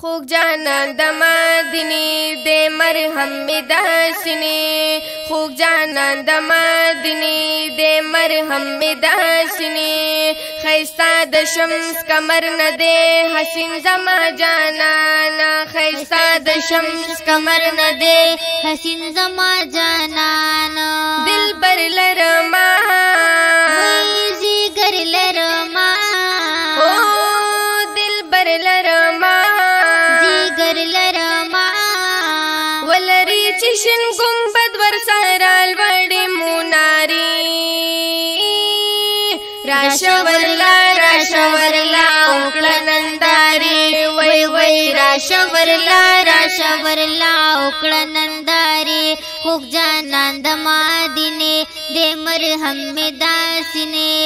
خوږ جانان د مدینې د مرهم مې داسینې خوږ جانان د مدینې د مرهم مې داسینې ښایسته د شمس کمر نه دی حسین زما جانانا ښایسته د شمس کمر نه دی حسین زما جانانا دلبر لرما زیګر لرما دلبر لرما زیګر لرما ولری چې شین ګمبد ورسره لوړې موناري راشه ورلا وکړه ننداري وای وای راشه ورلا وکړه ننداري خوږ جانان د مدینې د مرهم مې داسینې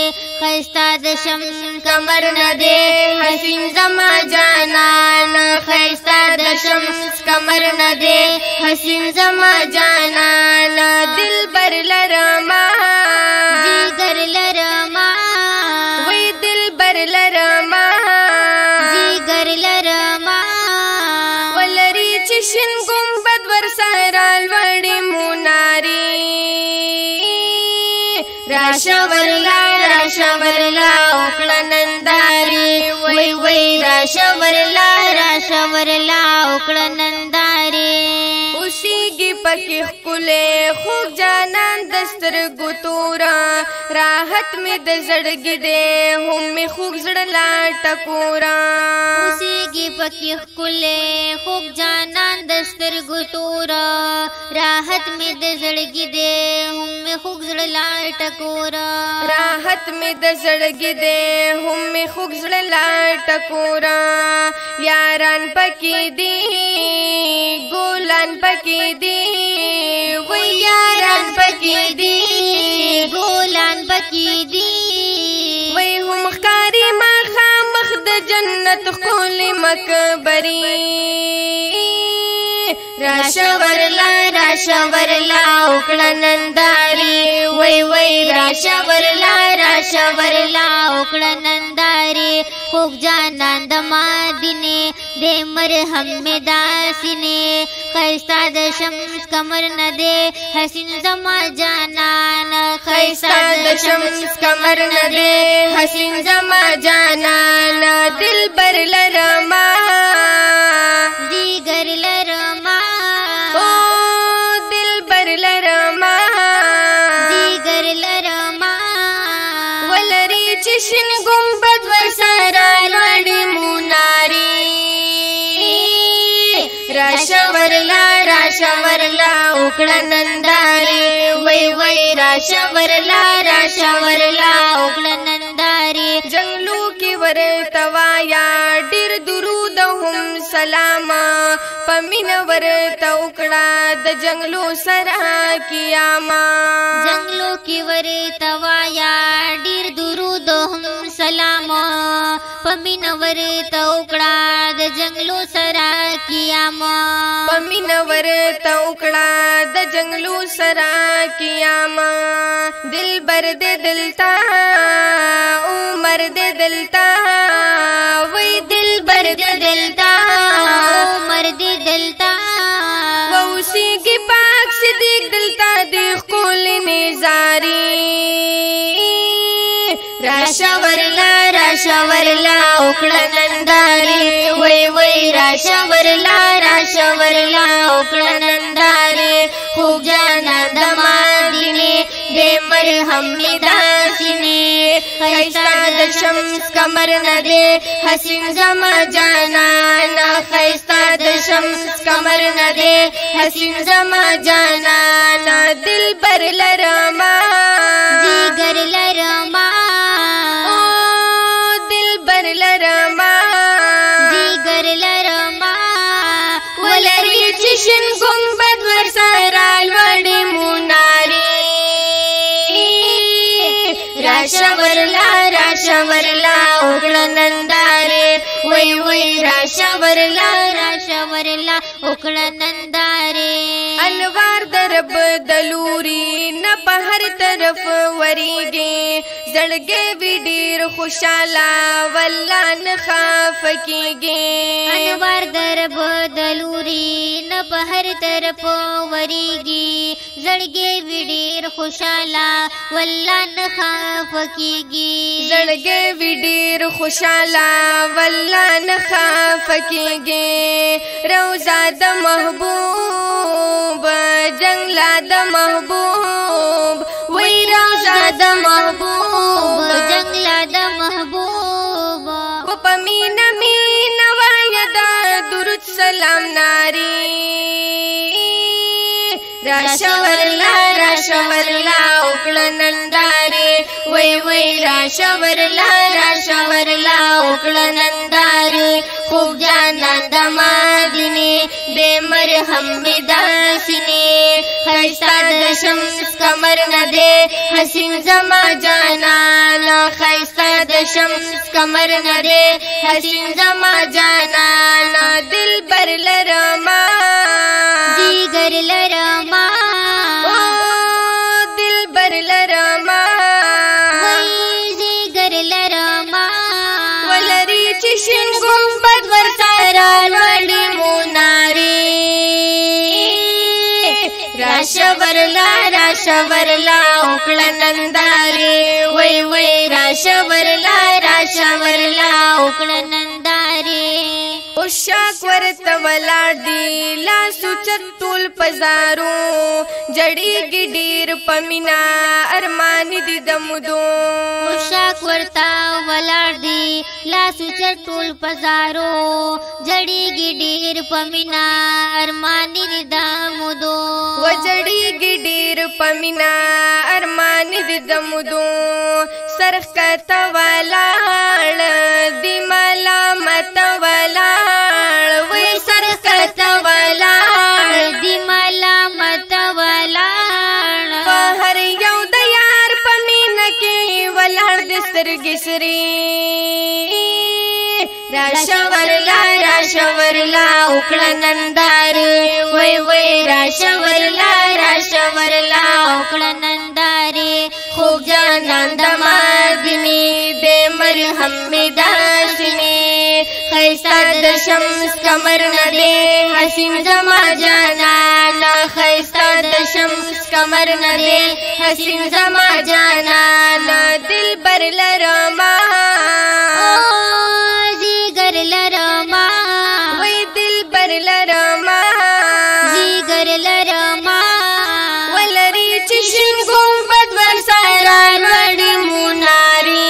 ښایسته د شمس کمر نه دی حسین زما جانان ښایسته د شمس کمر نه دی حسین زما جانان دلبر لرما زیګر لرما وای دلبر لرما زیګر لرما ولری چې شین ګمبد ورسره لوړې موناري راشه ورلا وکړه ننداري وای وای راشه ورلا وکړه ننداري اوسېږي پکې ښکلی خوږ جانان د سترګو توره راحت مې د زړګي دی هم مې خوږ زړه لا ټکوره اوسېږي پکې ښکلی خوږ جانان د سترګو توره راحت مې د زړګي دی هم مې خوږ زړه لا ټکوره راحت مې د زړګي دی هم مې خوږ زړه لا ټکوره یاران پکې دي ګلان پکې دي وای یاران پکې دي ګلان پکې دي وای هم ښکاري مخامخ د جنت ښکلې مقبرې راشه ورلا وکړه ننداري وای وای راشه ورلا وکړه ننداري خوږ جانان د مدینې د مرهم مې داسینې ښایسته د شمس کمر نه دی حسین زما جانان ښایسته د شمس کمر نه دی حسین زما جانان دلبر لرما زیګر لرما دلبر لرما زیګر لرما ولری چې شین ګمبد ورسره لوړې موناري راشه ورلا وکړه ننداري وای وای راشه ورلا وکړه ننداري جنگلو کې ورته وایا ډېر درود هم سلام پمین ورته وکړه د جنگلو سره قیاما جنگلو کې ورته وایا ډېر درود هم سلام پمین ورته وکړه د جنگلو سره قیاما پمین ورته وکړه د جنگلو سره قیاما دلبر دې دلتا عمر دې دلتا وای دلبر دې دلتا عمر دې دلتا ووسیږي پاک صدیق دلتا دې ښکلې نظاري راشه ورلا وکړه ننداري وای وای راشه ورلا وکړه ننداري خوږ جانان د مدینې د مرهم مې داسینې ښایسته د شمس کمر نه دی حسین زما جانانا ښایسته د شمس کمر نه دی حسین زما جانانا دلبر لرما زیګر لرما دلبر لرما زیګر لرما ولری چې شین ګمبد ورسره لوړې موناري راشه ورلا وکړه ننداري وای وای راشه ورلا وکړه ننداري انوار درب دلوري نه په هر طرف وریږي زړګي وی ډیر خوشاله والله نه خاف کیږي انوار طرف دلوري نه په هر طرف وریږي زړګي وډیر خوشاله والله نه خافکیږي زړګي وډیر خوشاله والله نه خافکیږي روزا د محبوب جنگلا د محبوب وای روزا د محبوب جنگلا د محبوب و پمین مین وایدا درود سلام ناری راشورلا راشورلا وکړه ننداري وای وای راشورلا راشورلا وکړه ننداري خوب جانان د مدینه بے مرهم بداسنی خیستا د شمس کمر نه دے حسین زما جانان خیستا د شمس کمر نه دے حسین زما جانان دل بر لرما دیگر لرما دل بر لرما دیگر لرما ولری چشن گنبد ورسارا لوڑی موناری راشورلا راشورلا وکړه ننداري وای وای راشورلا راشورلا وکړه ننداري اوشاک ورته ولاړ دی لاسو چتول پزارو جړیږي ډیر پمینا ارمان دي دمدو اوشاک ورته ولاړ دی لاسو چتول پزارو جړیږي ډیر پمینا ارمان دي دمدو وجړیږي ډیر پمینا ارمان دي دمدو سرخ کته ولاړ دی ملامت ولاړ وای سرخ کته ولاړ دی ملامت ولاړ هر یو د یار پمینا کې ولاړ د سترګې سری راشورلا راشورلا وکړه ننداري وای وای راشورلا راشورلا وکړه ننداري خوب جانان د مدینه بے مرهم بداسنی خیستا د شمس کمر نه دے حسین زما جانان خیستا د شمس کمر نه دے حسین زما جانان دل بر لرما دیگر لرما وای دل بر لرما دیگر لرما ولری چشن گنبد ورسارا لوړی موناری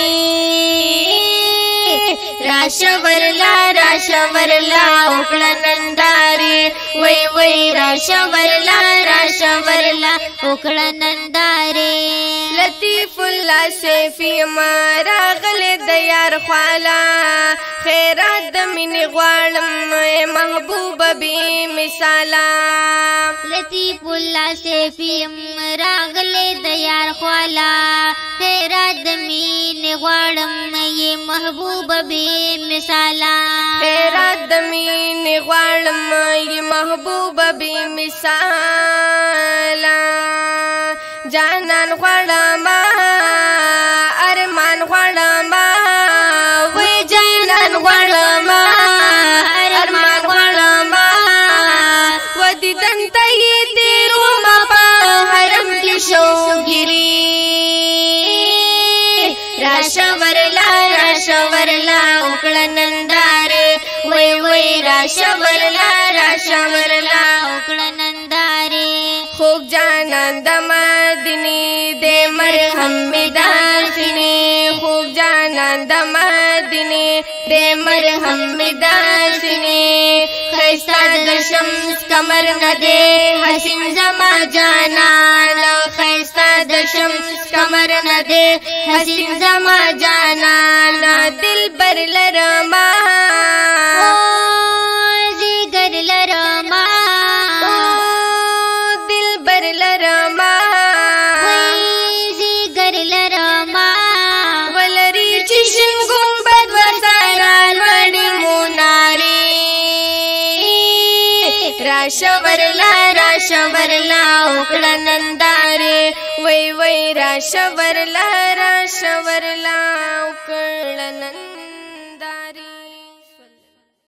راشورلا راشورلا وکړه ننداري وای وای راشورلا راشورلا وکړه ننداري لطیف الله سیفی ما راغله د یار خوالا خیرات د مینې غواړم محبوب بی مثالا لطیف الله سیفی راغله د یار خوالا خیرات د مینې غواړم یې محبوب بی مثالا خیرات د مینې غواړم یې محبوب بی مثالا جانان غواړم ارمان غواړم وای جانان غواړم ارمان غواړم و دیدن ته یې تیرو ما په حرم کې شوګیری راشورلا راشورلا وکړه ننداري وای وای راشورلا راشورلا وکړه ننداري خوب جانان د مدینه دې مرهم بداسنی خوب جانان د مدینه دې مرهم بداسنی خیستا د شمس کمر نه دے حسین زما جانان خیستا د شمس کمر نه دے حسین زما جانان دل بر لرما دیگر لرما دل بر لرما دیگر لرما ولری چشن گنبد وسارا لوړی موناری راشورلا راشورلا وکړه ننداري وای وای راشورلا راشورلا وکړه ننداري